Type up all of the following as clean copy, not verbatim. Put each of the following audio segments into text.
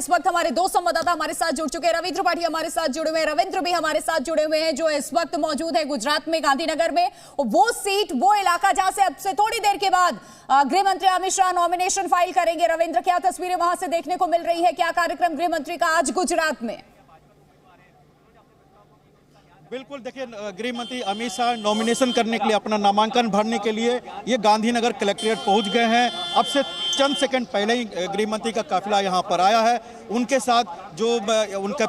इस वक्त हमारे दो संवाददाता हमारे साथ जुड़ चुके हैं। रविंद्र पाठी हमारे साथ जुड़े हुए हैं, रविंद्र भी हमारे साथ जुड़े हुए हैं, जो इस वक्त मौजूद है गुजरात में गांधीनगर में। वो सीट, वो इलाका जहां से अब से थोड़ी देर के बाद गृह मंत्री अमित शाह नॉमिनेशन फाइल करेंगे। रविंद्र, क्या तस्वीरें वहां से देखने को मिल रही है, क्या कार्यक्रम गृह मंत्री का आज गुजरात में? बिल्कुल, देखिए, गृह मंत्री अमित शाह नॉमिनेशन करने के लिए, अपना नामांकन भरने के लिए ये गांधीनगर कलेक्ट्रेट पहुंच गए हैं। अब से चंद सेकंड पहले ही गृह मंत्री का काफिला यहां पर आया है। उनके साथ जो उनके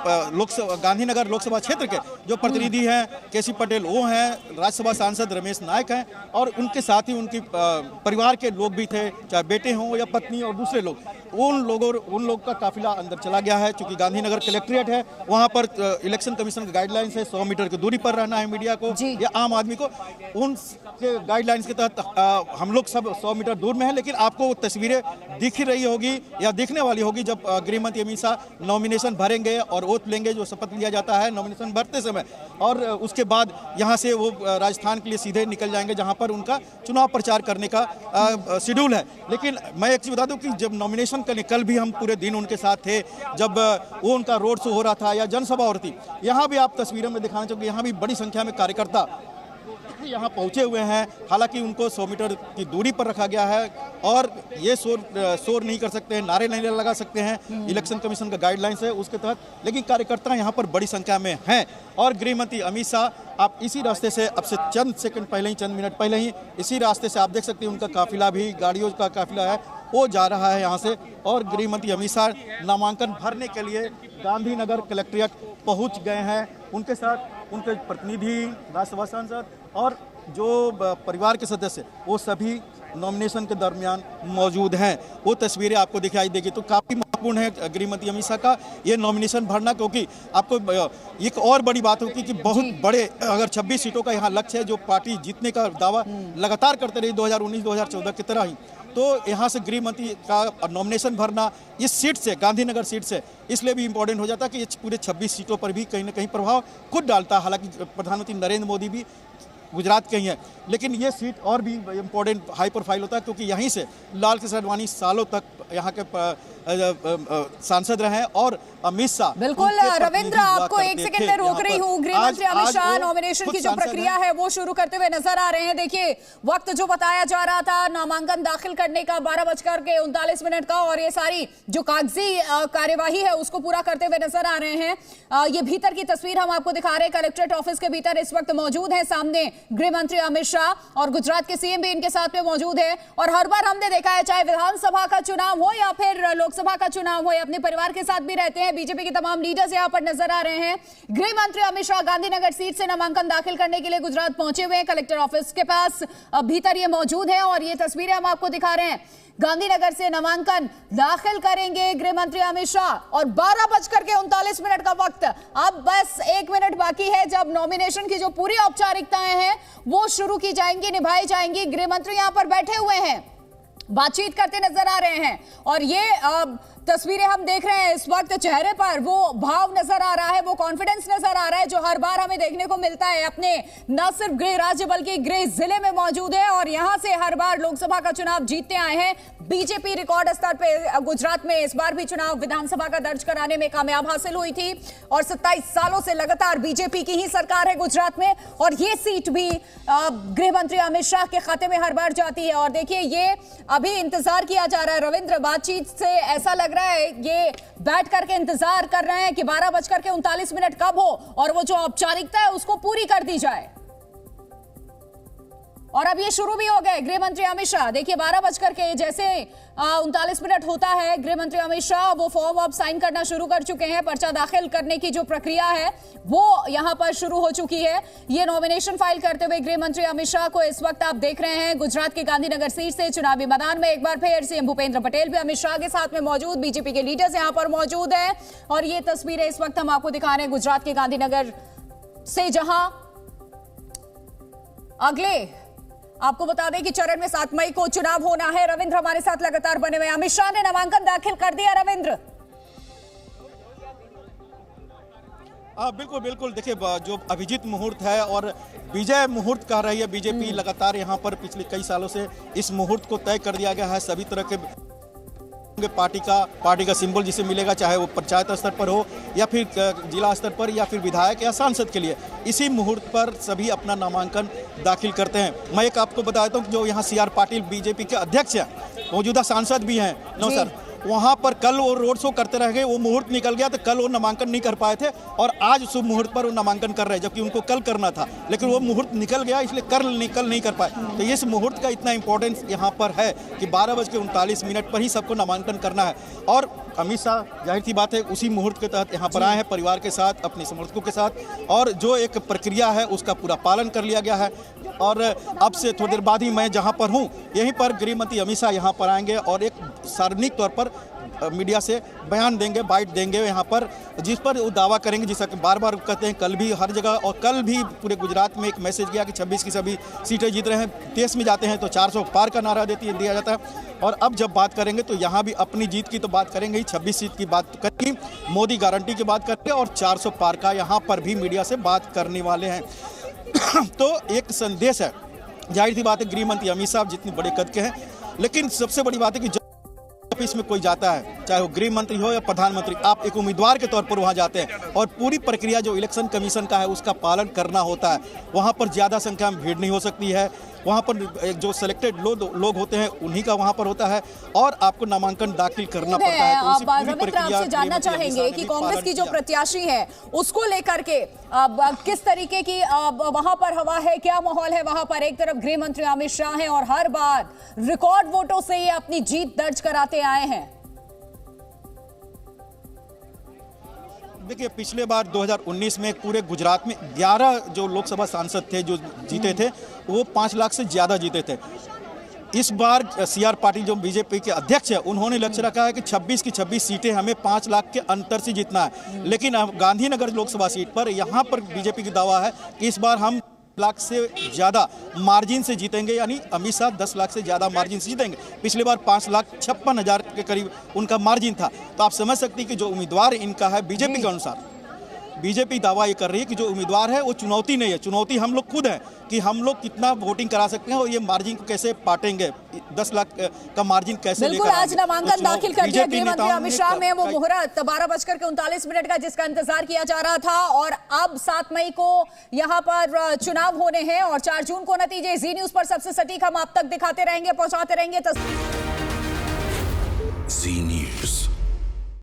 गांधीनगर लोकसभा क्षेत्र के जो प्रतिनिधि हैं, केसी पटेल वो हैं, राज्यसभा सांसद रमेश नायक हैं, और उनके साथ ही उनकी परिवार के लोग भी थे, चाहे बेटे हों या पत्नी और दूसरे लोग। उन लोगों का काफिला अंदर चला गया है। चूंकि गांधीनगर कलेक्ट्रेट है, वहां पर इलेक्शन कमीशन की गाइडलाइंस है 100 मीटर की दूरी पर रहना है मीडिया को या आम आदमी को। उन गाइडलाइंस के तहत हम लोग सब 100 मीटर दूर में हैं, लेकिन आपको वो तस्वीरें दिख ही रही होगी या दिखने वाली होगी जब गृह मंत्री अमित शाह नॉमिनेशन भरेंगे और ओथ लेंगे, जो शपथ लिया जाता है नॉमिनेशन भरते समय। और उसके बाद यहाँ से वो राजस्थान के लिए सीधे निकल जाएंगे, जहाँ पर उनका चुनाव प्रचार करने का शेड्यूल है। लेकिन मैं एक चीज़ बता दूं कि जब नॉमिनेशन कल भी हम पूरे दिन उनके साथ थे, जब वो उनका रोड शो हो रहा था या जनसभा हो रही थी, यहाँ भी आप तस्वीरों में दिखाना चाहोगे, यहाँ भी बड़ी संख्या में कार्यकर्ता यहाँ पहुंचे हुए हैं। हालांकि उनको 100 मीटर की दूरी पर रखा गया है और ये शोर नहीं कर सकते हैं, नारे नहीं लगा सकते हैं, इलेक्शन कमीशन का गाइडलाइंस है उसके तहत। लेकिन कार्यकर्ता यहाँ पर बड़ी संख्या में हैं और गृह मंत्री अमित शाह आप इसी रास्ते से अब से चंद सेकंड पहले ही, चंद मिनट पहले ही इसी रास्ते से आप देख सकते हैं उनका काफिला भी, गाड़ियों का काफिला है, वो जा रहा है यहाँ से। और गृह मंत्री अमित शाह नामांकन भरने के लिए गांधीनगर कलेक्ट्रेट पहुँच गए हैं। उनके साथ उनके प्रतिनिधि, राज्यसभा सांसद और जो परिवार के सदस्य, वो सभी नॉमिनेशन के दरमियान मौजूद हैं। वो तस्वीरें आपको दिखाई देगी। तो काफ़ी महत्वपूर्ण है गृह मंत्री अमित शाह का ये नॉमिनेशन भरना, क्योंकि आपको एक और बड़ी बात होगी कि बहुत बड़े, अगर 26 सीटों का यहाँ लक्ष्य है, जो पार्टी जीतने का दावा लगातार करते रही 2019-2014 की तरह ही, तो यहाँ से गृह मंत्री का नॉमिनेशन भरना इस सीट से, गांधीनगर सीट से, इसलिए भी इम्पोर्टेंट हो जाता है कि ये पूरे 26 सीटों पर भी कहीं ना कहीं प्रभाव खुद डालता है। हालांकि प्रधानमंत्री नरेंद्र मोदी भी गुजरात के ही हैं, लेकिन ये सीट और भी इम्पोर्टेंट, हाई प्रोफाइल होता है, क्योंकि यहीं से लाल कृष्ण आडवाणी सालों तक यहाँ के सांसद रहे और अमित शाह। बिल्कुल रविंद्र, आपको एक सेकंड में रोक रही हूँ। गृह मंत्री अमित शाह नॉमिनेशन की जो प्रक्रिया है वो शुरू करते हुए नजर आ रहे हैं। देखिए, वक्त जो बताया जा रहा था नामांकन दाखिल करने का 12:39 का, और ये सारी जो कागजी कार्यवाही है उसको पूरा करते हुए नजर आ रहे हैं। ये भीतर की तस्वीर हम आपको दिखा रहे हैं। कलेक्ट्रेट ऑफिस के भीतर इस वक्त मौजूद है सामने गृह मंत्री अमित शाह, और गुजरात के सीएम भी इनके साथ में मौजूद है। और हर बार हमने देखा है, चाहे विधानसभा का चुनाव हो या फिर लोकसभा का चुनाव हो, अपने परिवार के साथ भी रहते हैं। बीजेपी के तमाम लीडर्स यहां पर नजर आ रहे हैं। गृह मंत्री अमित शाह गांधीनगर सीट से नामांकन दाखिल करने के लिए गुजरात पहुंचे हुए हैं। कलेक्टर ऑफिस के पास भीतर ये मौजूद है और ये तस्वीरें हम आपको दिखा रहे हैं। गांधीनगर से नामांकन दाखिल करेंगे गृह मंत्री अमित शाह, और 12:39 का वक्त, अब बस 1 मिनट बाकी है जब नॉमिनेशन की जो पूरी औपचारिकताएं हैं वो शुरू की जाएंगी, निभाई जाएंगी। गृह मंत्री यहां पर बैठे हुए हैं, बातचीत करते नजर आ रहे हैं, और ये तस्वीरें हम देख रहे हैं। इस वक्त चेहरे पर वो भाव नजर आ रहा है, वो कॉन्फिडेंस नजर आ रहा है जो हर बार हमें देखने को मिलता है। अपने न सिर्फ गृह राज्य बल्कि गृह जिले में मौजूद है और यहां से हर बार लोकसभा का चुनाव जीतते आए हैं। बीजेपी रिकॉर्ड स्तर पे गुजरात में इस बार भी चुनाव विधानसभा का दर्ज कराने में कामयाब हासिल हुई थी, और 27 सालों से लगातार बीजेपी की ही सरकार है गुजरात में, और ये सीट भी गृह मंत्री अमित शाह के खाते में हर बार जाती है। और देखिए, ये अभी इंतजार किया जा रहा है रविंद्र, बातचीत से ऐसा लग रहा है ये बैठ करके इंतजार कर रहे हैं कि 12:39 कब हो और वो जो औपचारिकता है उसको पूरी कर दी जाए। और अब ये शुरू भी हो गए गृह मंत्री अमित शाह। देखिए, 12 जैसे 39 होता है, गृह मंत्री अमित शाह वो फॉर्म अब साइन करना शुरू कर चुके हैं। पर्चा दाखिल करने की जो प्रक्रिया है वो यहां पर शुरू हो चुकी है। ये नॉमिनेशन फाइल करते हुए गृह मंत्री अमित शाह को इस वक्त आप देख रहे हैं गुजरात के गांधीनगर सीट से चुनावी मैदान में। एक बार फिर सीएम भूपेंद्र पटेल भी अमित शाह के साथ में मौजूद, बीजेपी के लीडर्स यहां पर मौजूद है। और ये तस्वीरें इस वक्त हम आपको दिखा रहे हैं गुजरात के गांधीनगर से, जहां अगले आपको बता दें कि चरण में 7 मई को चुनाव होना है। रविंद्र हमारे साथ लगातार बने हुए। अमित शाह ने नामांकन दाखिल कर दिया। रविंद्र, बिल्कुल बिल्कुल, देखिए, जो अभिजीत मुहूर्त है और विजय मुहूर्त कह रही है बीजेपी लगातार, यहाँ पर पिछले कई सालों से इस मुहूर्त को तय कर दिया गया है। सभी तरह के पार्टी का सिंबल जिसे मिलेगा, चाहे वो पंचायत स्तर पर हो या फिर जिला स्तर पर या फिर विधायक या सांसद के लिए, इसी मुहूर्त पर सभी अपना नामांकन दाखिल करते हैं। मैं एक आपको बता देता हूँ कि जो यहाँ CR पाटिल बीजेपी के अध्यक्ष हैं, मौजूदा सांसद भी हैं, नो सर, वहाँ पर कल वो रोड शो करते रह गए, वो मुहूर्त निकल गया तो कल वो नामांकन नहीं कर पाए थे और आज शुभ मुहूर्त पर वो नामांकन कर रहे हैं, जबकि उनको कल करना था, लेकिन वो मुहूर्त निकल गया इसलिए कल नहीं कर पाए। तो इस मुहूर्त का इतना इंपॉर्टेंस यहाँ पर है कि 12:39 पर ही सबको नामांकन करना है। और अमित शाह जाहिर सी बात है उसी मुहूर्त के तहत यहाँ पर आए हैं, परिवार के साथ, अपने समर्थकों के साथ, और जो एक प्रक्रिया है उसका पूरा पालन कर लिया गया है। और अब से थोड़ी देर बाद ही मैं जहाँ पर हूँ यहीं पर गृह मंत्री अमित शाह यहाँ पर आएंगे और एक सार्वजनिक तौर पर मीडिया से बयान देंगे, बाइट देंगे यहाँ पर, जिस पर वो दावा करेंगे, जिसका कि बार बार कहते हैं कल भी हर जगह, और कल भी पूरे गुजरात में एक मैसेज गया कि 26 की सभी सीटें जीत रहे हैं। देश में जाते हैं तो 400 पार का नारा दिया जाता है। और अब जब बात करेंगे तो यहाँ भी अपनी जीत की तो बात करेंगे ही, 26 सीट की बात करेंगे, मोदी गारंटी की बात करेंगे और 400 पार का यहाँ पर भी मीडिया से बात करने वाले हैं। तो एक संदेश है, जाहिर सी बात है गृह मंत्री अमित शाह जितने बड़े कद के हैं, लेकिन सबसे बड़ी बात है कि ऑफिस में कोई जाता है, चाहे वो गृह मंत्री हो या प्रधानमंत्री, आप एक उम्मीदवार के तौर पर वहां जाते हैं और पूरी प्रक्रिया जो इलेक्शन कमीशन का है उसका पालन करना होता है। वहां पर ज्यादा संख्या में भीड़ नहीं हो सकती है, वहां पर जो सिलेक्टेड लोग होते हैं उन्हीं का वहां पर होता है और आपको नामांकन दाखिल करना पड़ता है। तो पूरी प्रक्रिया आपसे जानना चाहेंगे कि कांग्रेस की जो प्रत्याशी है उसको लेकर के किस तरीके की वहां पर हवा है, क्या माहौल है वहां पर? एक तरफ गृह मंत्री अमित शाह हैं और हर बार रिकॉर्ड वोटों से ये अपनी जीत दर्ज कराते आए हैं। देखिए, पिछले बार 2019 में पूरे गुजरात में 11 जो लोकसभा सांसद थे जो जीते थे वो 5 लाख से ज्यादा जीते थे। इस बार CR पाटिल जो बीजेपी के अध्यक्ष है उन्होंने लक्ष्य रखा है कि 26 की 26 सीटें हमें 5 लाख के अंतर से जीतना है। लेकिन गांधीनगर लोकसभा सीट पर यहाँ पर बीजेपी का दावा है कि इस बार हम लाख से ज्यादा मार्जिन से जीतेंगे, यानी अमित शाह 10 लाख से ज्यादा मार्जिन से जीतेंगे। पिछले बार 5,56,000 के करीब उनका मार्जिन था। तो आप समझ सकते हैं कि जो उम्मीदवार इनका है बीजेपी के अनुसार, बीजेपी दावा ये कर रही है कि जो उम्मीदवार है वो चुनौती नहीं है, चुनौती हम लोग खुद हैं कि हम लोग कितना वोटिंग करा सकते हैं और ये मार्जिन को कैसे पाटेंगे, 10 लाख का मार्जिन कैसे लेकर बिल्कुल। आज नामांकन दाखिल कर दिया गृह मंत्री अमित शाह में, वो मुहूर्त 12:39 का जिसका इंतजार किया जा रहा था और अब 7 मई को यहाँ पर चुनाव होने हैं और 4 जून को नतीजे। जी न्यूज पर सबसे सटीक हम आप तक दिखाते रहेंगे, पहुंचाते रहेंगे।